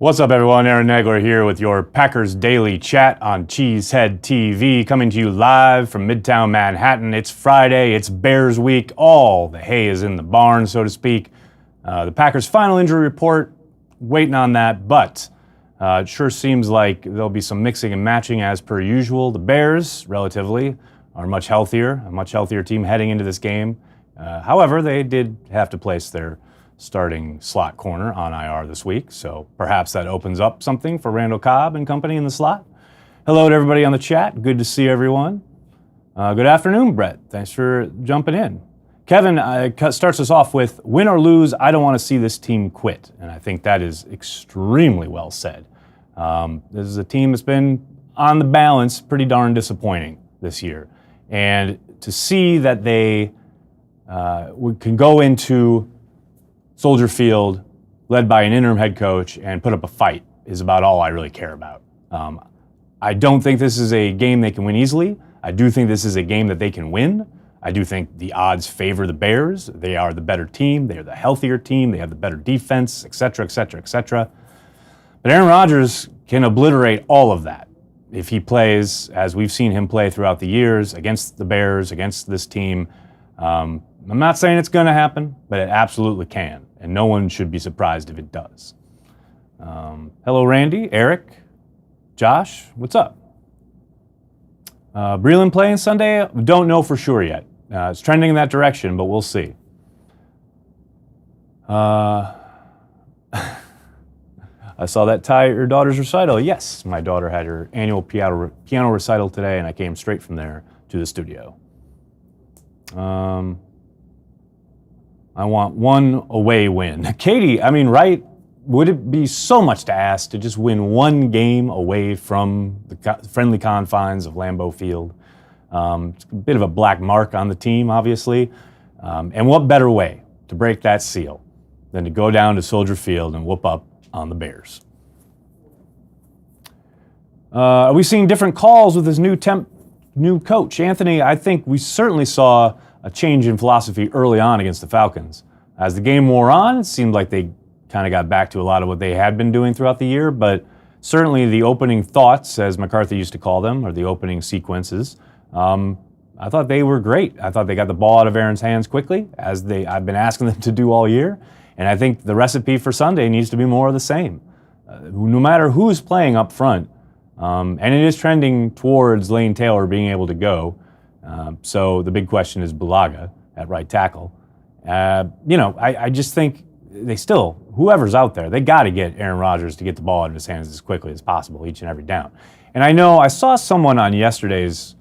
What's up, everyone? Aaron Nagler here with your Packers Daily Chat on Cheesehead TV, coming to you live from Midtown Manhattan. It's Friday, it's Bears week, all the hay is in the barn, so to speak. The Packers' final injury report, waiting on that, but it sure seems like there'll be some mixing and matching as per usual. The Bears, relatively, are a much healthier team heading into this game. However, they did have to place their starting slot corner on IR this week, so perhaps that opens up something for Randall Cobb and company in the slot. Hello to everybody on the chat. Good to see everyone. Good afternoon, Brett. Thanks for jumping in. Kevin starts us off with, win or lose, I don't want to see this team quit. And I think that is extremely well said. This is a team that's been, on the balance, pretty darn disappointing this year. And to see that they can go into Soldier Field, led by an interim head coach, and put up a fight is about all I really care about. I don't think this is a game they can win easily. I do think this is a game that they can win. I do think the odds favor the Bears. They are the better team. They are the healthier team. They have the better defense, et cetera, et cetera, et cetera. But Aaron Rodgers can obliterate all of that if he plays, as we've seen him play throughout the years, against the Bears, against this team. I'm not saying it's going to happen, but it absolutely can. And no one should be surprised if it does. Hello, Randy, Eric, Josh, what's up? Breland playing Sunday? Don't know for sure yet. It's trending in that direction, but we'll see. I saw that Ty, your daughter's recital. Yes, my daughter had her annual piano recital today, and I came straight from there to the studio. I want one away win. Katie, I mean, right? Would it be so much to ask to just win one game away from the friendly confines of Lambeau Field? It's a bit of a black mark on the team, obviously. And what better way to break that seal than to go down to Soldier Field and whoop up on the Bears? Are we seeing different calls with his new coach? Anthony, I think we certainly saw a change in philosophy early on against the Falcons. As the game wore on, it seemed like they kind of got back to a lot of what they had been doing throughout the year, but certainly the opening thoughts, as McCarthy used to call them, or the opening sequences, I thought they were great. I thought they got the ball out of Aaron's hands quickly, as I've been asking them to do all year, and I think the recipe for Sunday needs to be more of the same. No matter who's playing up front, and it is trending towards Lane Taylor being able to go, so the big question is Bulaga at right tackle. I just think whoever's out there, they got to get Aaron Rodgers to get the ball out of his hands as quickly as possible each and every down. And I know I saw someone on yesterday's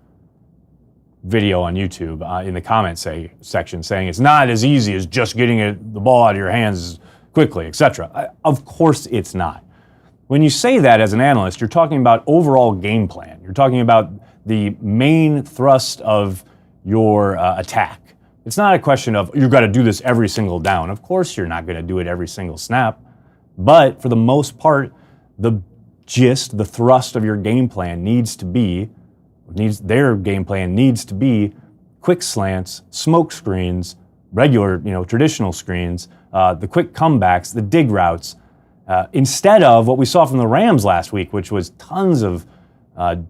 video on YouTube in the comments section saying it's not as easy as just getting the ball out of your hands quickly, etc. Of course it's not. When you say that as an analyst, you're talking about overall game plan. You're talking about the main thrust of your attack. It's not a question of you've got to do this every single down. Of course you're not going to do it every single snap, but for the most part, the gist, the thrust of your game plan needs to be quick slants, smoke screens, regular, traditional screens, the quick comebacks, the dig routes, instead of what we saw from the Rams last week, which was tons of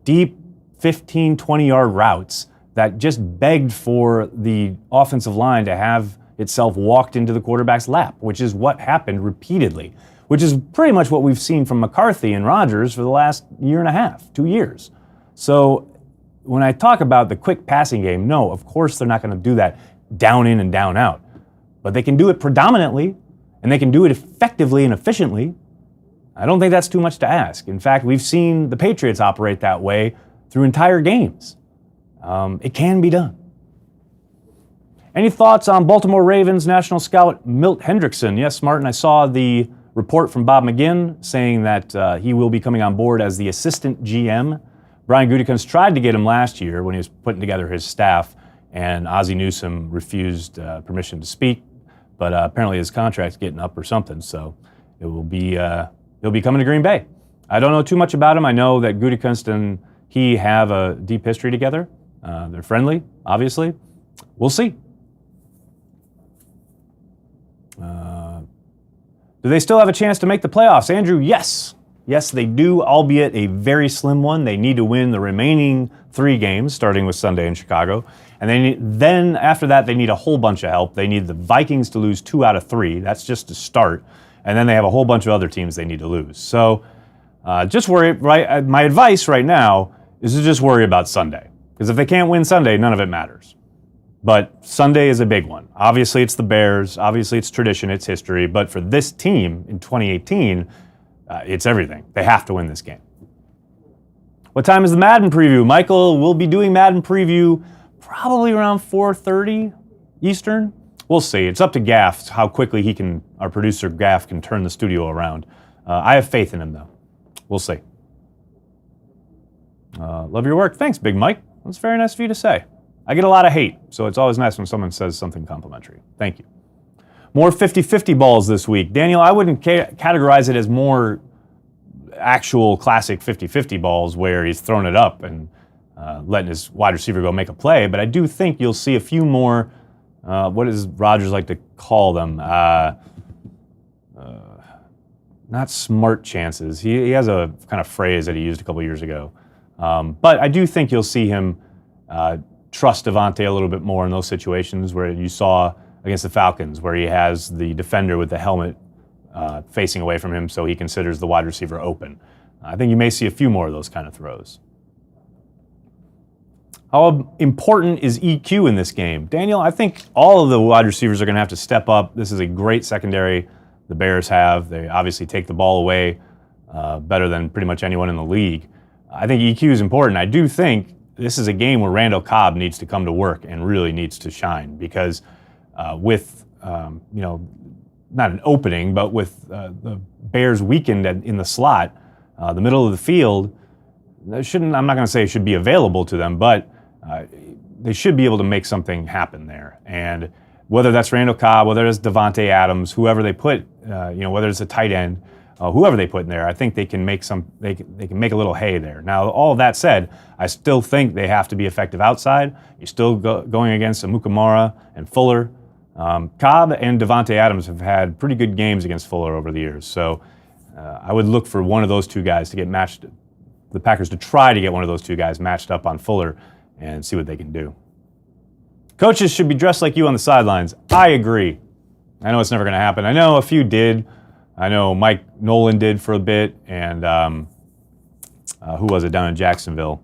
deep 15, 20-yard routes that just begged for the offensive line to have itself walked into the quarterback's lap, which is what happened repeatedly, which is pretty much what we've seen from McCarthy and Rodgers for the last year and a half, 2 years. So when I talk about the quick passing game, no, of course they're not going to do that down in and down out. But they can do it predominantly, and they can do it effectively and efficiently. I don't think that's too much to ask. In fact, we've seen the Patriots operate that way through entire games. It can be done. Any thoughts on Baltimore Ravens national scout Milt Hendrickson? Yes, Martin, I saw the report from Bob McGinn saying that he will be coming on board as the assistant GM. Brian Gutekunst tried to get him last year when he was putting together his staff, and Ozzie Newsome refused permission to speak, but apparently his contract's getting up or something, so he'll be coming to Green Bay. I don't know too much about him. I know that Gutekunst and he have a deep history together. They're friendly, obviously. We'll see. Do they still have a chance to make the playoffs? Andrew, yes. Yes, they do, albeit a very slim one. They need to win the remaining 3 games, starting with Sunday in Chicago. And then after that, they need a whole bunch of help. They need the Vikings to lose 2 out of 3. That's just to start. And then they have a whole bunch of other teams they need to lose. So just worry, right? My advice right now is to just worry about Sunday. Because if they can't win Sunday, none of it matters. But Sunday is a big one. Obviously, it's the Bears. Obviously, it's tradition. It's history. But for this team in 2018, it's everything. They have to win this game. What time is the Madden preview? Michael will be doing Madden preview probably around 4:30 Eastern. We'll see. It's up to Gaff how quickly our producer Gaff can turn the studio around. I have faith in him, though. We'll see. Love your work. Thanks, Big Mike. That's very nice of you to say. I get a lot of hate, so it's always nice when someone says something complimentary. Thank you. More 50-50 balls this week. Daniel, I wouldn't categorize it as more actual classic 50-50 balls where he's thrown it up and letting his wide receiver go make a play, but I do think you'll see a few more, what does Rodgers like to call them? Not smart chances. He has a kind of phrase that he used a couple years ago. But I do think you'll see him trust Devontae a little bit more in those situations where you saw against the Falcons, where he has the defender with the helmet facing away from him, so he considers the wide receiver open. I think you may see a few more of those kind of throws. How important is EQ in this game? Daniel, I think all of the wide receivers are going to have to step up. This is a great secondary the Bears have. They obviously take the ball away better than pretty much anyone in the league. I think EQ is important. I do think this is a game where Randall Cobb needs to come to work and really needs to shine because with, not an opening, but with the Bears weakened in the slot, the middle of the field, I'm not going to say it should be available to them, but they should be able to make something happen there. And whether that's Randall Cobb, whether it's Devontae Adams, whoever they put, whether it's a tight end, whoever they put in there, I think they can make they can make a little hay there. Now, all of that said, I still think they have to be effective outside. You're still going against Amukamara and Fuller. Cobb and Devontae Adams have had pretty good games against Fuller over the years, so I would look for one of those two guys to get matched, the Packers to try to get one of those two guys matched up on Fuller and see what they can do. Coaches should be dressed like you on the sidelines. I agree. I know it's never going to happen. I know a few did. I know Mike Nolan did for a bit, and who was it down in Jacksonville?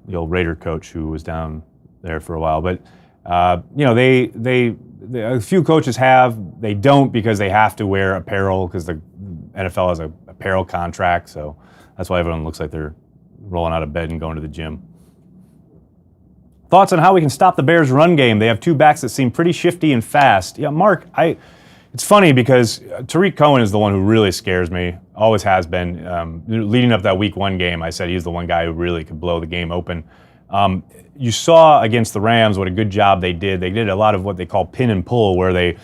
The old Raider coach who was down there for a while. But a few coaches have. They don't because they have to wear apparel because the NFL has an apparel contract. So that's why everyone looks like they're rolling out of bed and going to the gym. Thoughts on how we can stop the Bears' run game? They have two backs that seem pretty shifty and fast. Yeah, Mark, it's funny because Tariq Cohen is the one who really scares me, always has been. Leading up that Week 1 game, I said he's the one guy who really could blow the game open. You saw against the Rams what a good job they did. They did a lot of what they call pin and pull, where they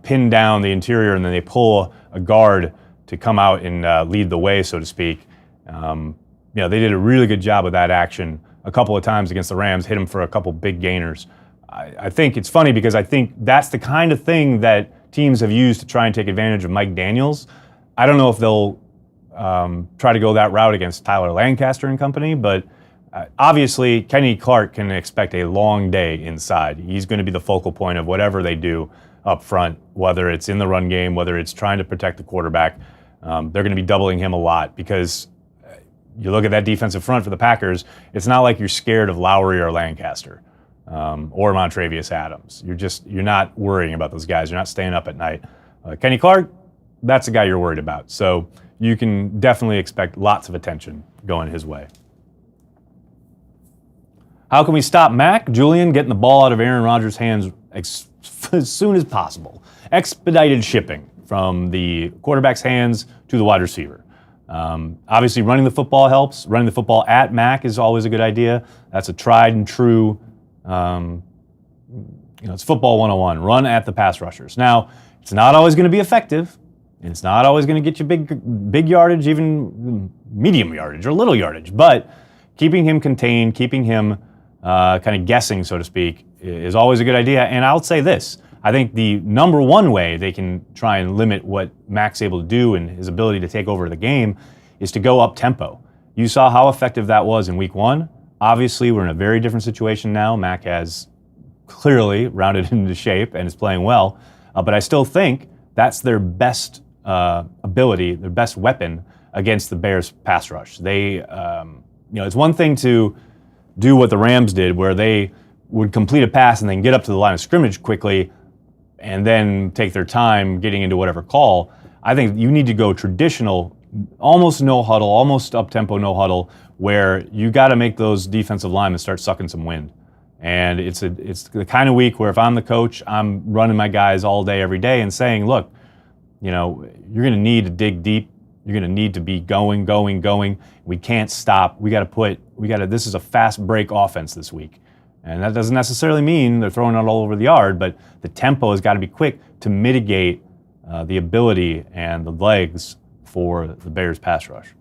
pin down the interior and then they pull a guard to come out and lead the way, so to speak. They did a really good job with that action a couple of times against the Rams, hit them for a couple big gainers. I think it's funny because I think that's the kind of thing that teams have used to try and take advantage of Mike Daniels. I don't know if they'll try to go that route against Tyler Lancaster and company, but obviously Kenny Clark can expect a long day inside. He's going to be the focal point of whatever they do up front, whether it's in the run game, whether it's trying to protect the quarterback. They're going to be doubling him a lot because you look at that defensive front for the Packers, it's not like you're scared of Lowry or Lancaster or Montravius Adams. You're not worrying about those guys. You're not staying up at night. Kenny Clark, that's the guy you're worried about. So you can definitely expect lots of attention going his way. How can we stop Mac? Julian, getting the ball out of Aaron Rodgers' hands as soon as possible. Expedited shipping from the quarterback's hands to the wide receiver. Obviously, running the football helps. Running the football at Mac is always a good idea. That's a tried and true, it's football 101. Run at the pass rushers. Now, it's not always going to be effective, and it's not always going to get you big yardage, even medium yardage or little yardage. But keeping him contained, keeping him kind of guessing, so to speak, is always a good idea. And I'll say this. I think the number one way they can try and limit what Mac's able to do and his ability to take over the game is to go up tempo. You saw how effective that was in week 1. Obviously, we're in a very different situation now. Mac has clearly rounded into shape and is playing well, but I still think that's their best ability, their best weapon against the Bears pass rush. It's one thing to do what the Rams did, where they would complete a pass and then get up to the line of scrimmage quickly and then take their time getting into whatever call. I think you need to go traditional, almost no huddle, almost up-tempo no huddle, where you got to make those defensive linemen start sucking some wind. And it's the kind of week where if I'm the coach, I'm running my guys all day, every day, and saying, look, you're going to need to dig deep. You're going to need to be going. We can't stop. This is a fast break offense this week. And that doesn't necessarily mean they're throwing it all over the yard, but the tempo has got to be quick to mitigate the ability and the legs for the Bears pass rush.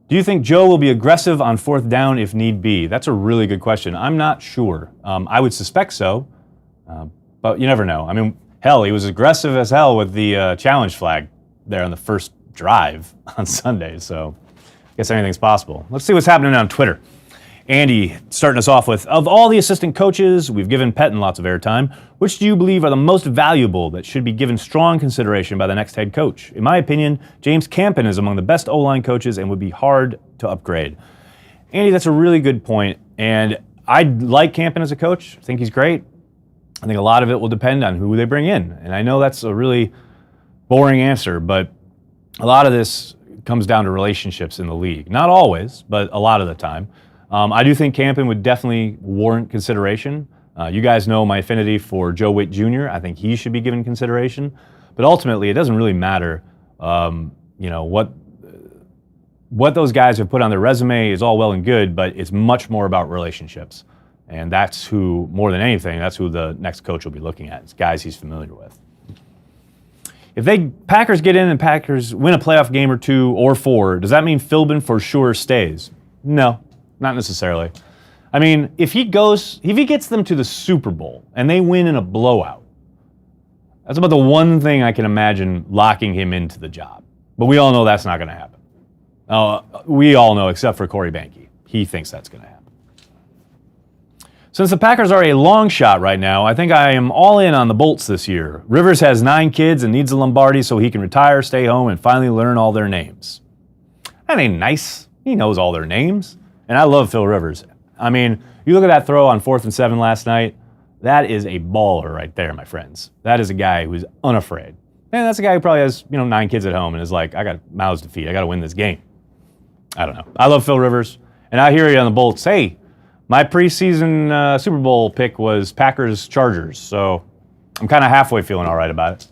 Do you think Joe will be aggressive on 4th down if need be? That's a really good question. I'm not sure. I would suspect so, but you never know. I mean, hell, he was aggressive as hell with the challenge flag there on the first drive on Sunday, so I guess anything's possible. Let's see what's happening on Twitter. Andy starting us off with, of all the assistant coaches, we've given Pettine lots of airtime. Which do you believe are the most valuable that should be given strong consideration by the next head coach? In my opinion, James Campen is among the best O-line coaches and would be hard to upgrade. Andy, that's a really good point. And I like Campen as a coach. I think he's great. I think a lot of it will depend on who they bring in. And I know that's a really boring answer, but a lot of this comes down to relationships in the league. Not always, but a lot of the time. I do think Campen would definitely warrant consideration. You guys know my affinity for Joe Witt Jr. I think he should be given consideration. But ultimately, it doesn't really matter. What those guys have put on their resume is all well and good, but it's much more about relationships. And that's who, more than anything, that's who the next coach will be looking at. It's guys he's familiar with. If Packers get in and Packers win a playoff game or 2 or 4, does that mean Philbin for sure stays? No, not necessarily. I mean, if he gets them to the Super Bowl and they win in a blowout, that's about the one thing I can imagine locking him into the job. But we all know that's not going to happen. We all know, except for Corey Banke. He thinks that's going to happen. Since the Packers are a long shot right now, I think I am all in on the Bolts this year. Rivers has 9 kids and needs a Lombardi so he can retire, stay home, and finally learn all their names. That ain't nice. He knows all their names. And I love Phil Rivers. I mean, you look at that throw on 4th and 7 last night, that is a baller right there, my friends. That is a guy who's unafraid. And that's a guy who probably has, 9 kids at home and is like, I got mouths to feed. I got to win this game. I don't know. I love Phil Rivers. And I hear you on the Bolts. Hey, my preseason Super Bowl pick was Packers-Chargers, so I'm kind of halfway feeling all right about it.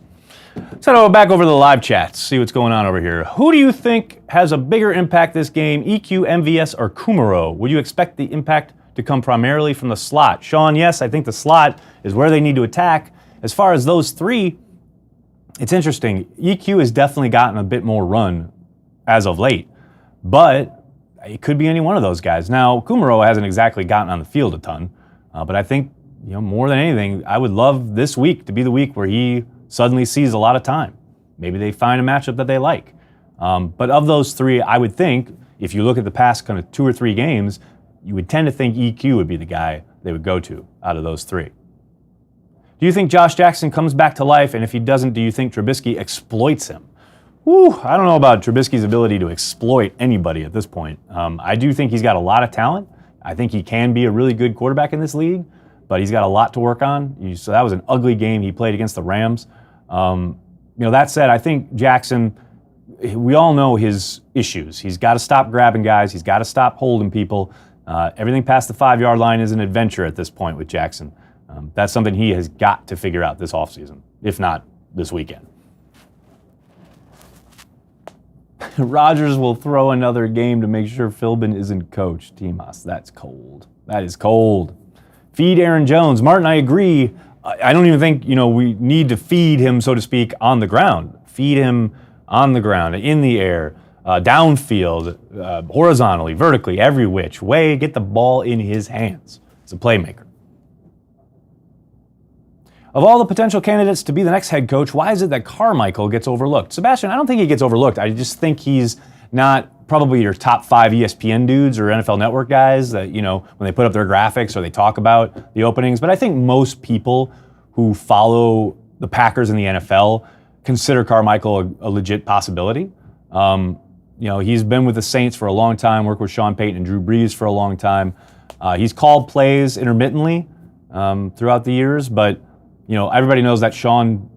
Let's head back over to the live chats, see what's going on over here. Who do you think has a bigger impact this game, EQ, MVS, or Kumaro? Would you expect the impact to come primarily from the slot? Sean, yes, I think the slot is where they need to attack. As far as those 3, it's interesting. EQ has definitely gotten a bit more run as of late, but it could be any one of those guys. Now, Kumaro hasn't exactly gotten on the field a ton, but I think, more than anything, I would love this week to be the week where he suddenly sees a lot of time. Maybe they find a matchup that they like. But of those 3, I would think, if you look at the past kind of 2 or 3 games, you would tend to think EQ would be the guy they would go to out of those 3. Do you think Josh Jackson comes back to life? And if he doesn't, do you think Trubisky exploits him? I don't know about Trubisky's ability to exploit anybody at this point. I do think he's got a lot of talent. I think he can be a really good quarterback in this league, but he's got a lot to work on. So that was an ugly game he played against the Rams. That said, I think Jackson, we all know his issues. He's got to stop grabbing guys. He's got to stop holding people. Everything past the 5-yard line is an adventure at this point with Jackson. That's something he has got to figure out this offseason, if not this weekend. Rodgers will throw another game to make sure Philbin isn't coached. Timas, that's cold. That is cold. Feed Aaron Jones. Martin, I agree. I don't even think, we need to feed him, so to speak, on the ground. Feed him on the ground, in the air, downfield, horizontally, vertically, every which way. Get the ball in his hands. as a playmaker. Of all the potential candidates to be the next head coach, why is it that Carmichael gets overlooked? Sebastian, I don't think he gets overlooked. I just think he's not probably your top 5 ESPN dudes or NFL Network guys that, when they put up their graphics or they talk about the openings. But I think most people who follow the Packers in the NFL consider Carmichael a legit possibility. He's been with the Saints for a long time, worked with Sean Payton and Drew Brees for a long time. He's called plays intermittently throughout the years, but everybody knows that Sean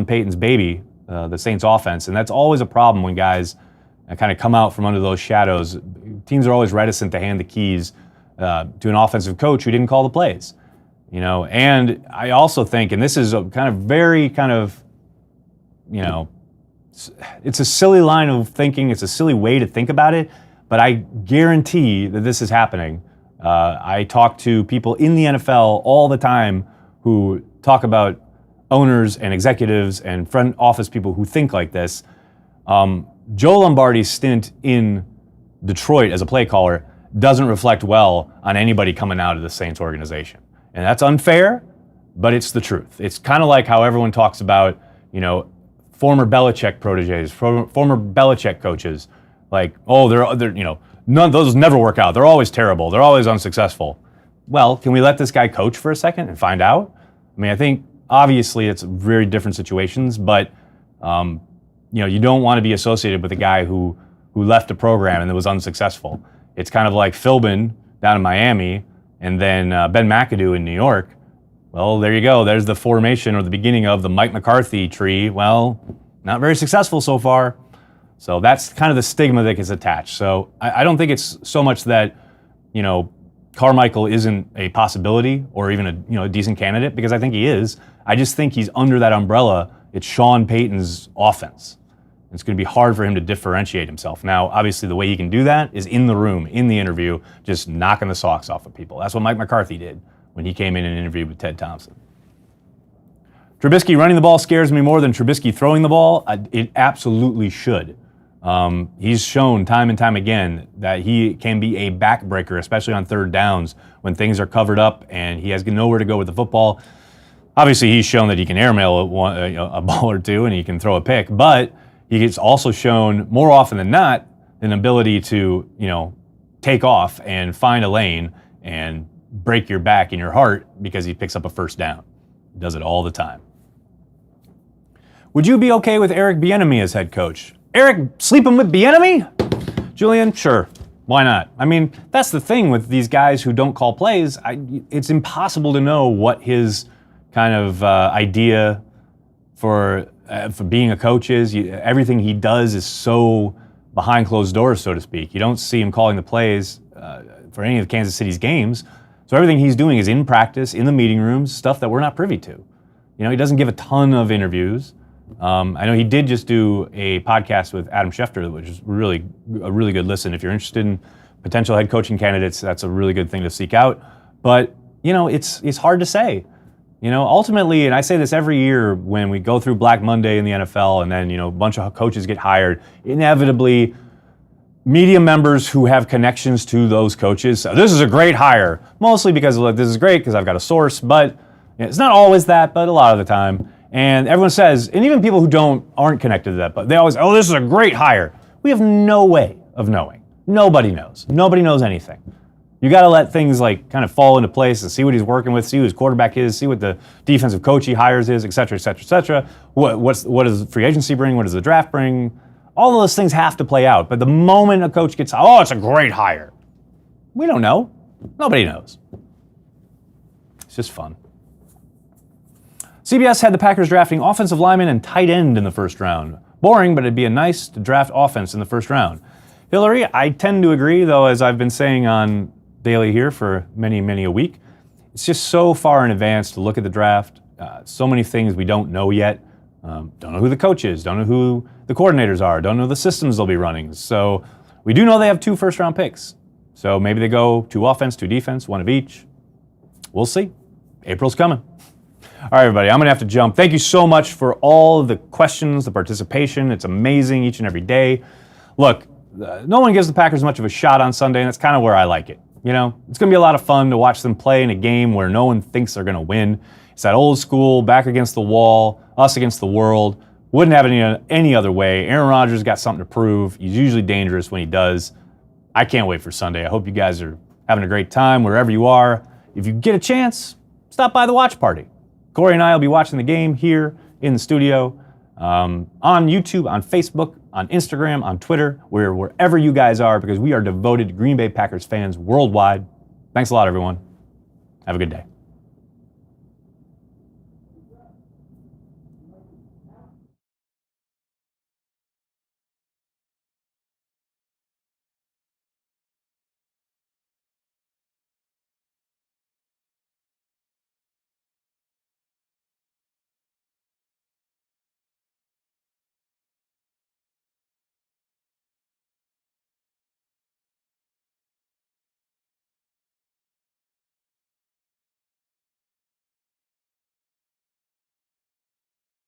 Payton's baby, the Saints offense, and that's always a problem when guys kind of come out from under those shadows. Teams are always reticent to hand the keys to an offensive coach who didn't call the plays. And I also think, and this is a it's a silly line of thinking, it's a silly way to think about it, but I guarantee that this is happening. I talk to people in the NFL all the time who talk about owners and executives and front office people who think like this. Joe Lombardi's stint in Detroit as a play caller doesn't reflect well on anybody coming out of the Saints organization. And that's unfair, but it's the truth. It's kind of like how everyone talks about, former Belichick proteges, former Belichick coaches, like, none of those never work out. They're always terrible. They're always unsuccessful. Well, can we let this guy coach for a second and find out? I mean, I think obviously it's very different situations, but you don't want to be associated with a guy who left a program and it was unsuccessful. It's kind of like Philbin down in Miami and then Ben McAdoo in New York. Well, there you go. There's the formation or the beginning of the Mike McCarthy tree. Well, not very successful so far. So that's kind of the stigma that gets attached. So I don't think it's so much that, Carmichael isn't a possibility or even a decent candidate, because I think he is. I just think he's under that umbrella. It's Sean Payton's offense. It's going to be hard for him to differentiate himself. Now, obviously, the way he can do that is in the room, in the interview, just knocking the socks off of people. That's what Mike McCarthy did when he came in and interviewed with Ted Thompson. Trubisky running the ball scares me more than Trubisky throwing the ball. It absolutely should. He's shown time and time again that he can be a backbreaker, especially on third downs when things are covered up and he has nowhere to go with the football. Obviously, he's shown that he can airmail a ball or two and he can throw a pick, but he's also shown more often than not an ability to, take off and find a lane and break your back and your heart because he picks up a first down. He does it all the time. Would you be okay with Eric Bieniemy as head coach? Eric sleeping with Bieniemy? Julian, sure. Why not? I mean, that's the thing with these guys who don't call plays. It's impossible to know what his kind of idea for being a coach is. Everything he does is so behind closed doors, so to speak. You don't see him calling the plays for any of Kansas City's games. So everything he's doing is in practice, in the meeting rooms, stuff that we're not privy to. He doesn't give a ton of interviews. I know he did just do a podcast with Adam Schefter, which is a really good listen. If you're interested in potential head coaching candidates, that's a really good thing to seek out. But, it's hard to say. Ultimately, and I say this every year when we go through Black Monday in the NFL and then, a bunch of coaches get hired, inevitably media members who have connections to those coaches, this is a great hire, mostly because this is great because I've got a source, but it's not always that, but a lot of the time. And everyone says, and even people who aren't connected to that, but they always, this is a great hire. We have no way of knowing. Nobody knows. Nobody knows anything. You got to let things kind of fall into place and see what he's working with, see who his quarterback is, see what the defensive coach he hires is, et cetera, et cetera, et cetera. What does free agency bring? What does the draft bring? All of those things have to play out. But the moment a coach gets, it's a great hire, we don't know. Nobody knows. It's just fun. CBS had the Packers drafting offensive lineman and tight end in the first round. Boring, but it'd be nice to draft offense in the first round. Hillary, I tend to agree, though, as I've been saying on Daily here for many, many a week. It's just so far in advance to look at the draft. So many things we don't know yet. Don't know who the coach is, don't know who the coordinators are, don't know the systems they'll be running. So we do know they have 2 first-round picks. So maybe they go 2 offense, 2 defense, 1 of each. We'll see. April's coming. All right, everybody, I'm going to have to jump. Thank you so much for all the questions, the participation. It's amazing each and every day. Look, no one gives the Packers much of a shot on Sunday, and that's kind of where I like it. You know, it's going to be a lot of fun to watch them play in a game where no one thinks they're going to win. It's that old school, back against the wall, us against the world. Wouldn't have it any other way. Aaron Rodgers got something to prove. He's usually dangerous when he does. I can't wait for Sunday. I hope you guys are having a great time wherever you are. If you get a chance, stop by the watch party. Corey and I will be watching the game here in the studio, on YouTube, on Facebook, on Instagram, on Twitter, wherever you guys are, because we are devoted to Green Bay Packers fans worldwide. Thanks a lot, everyone. Have a good day.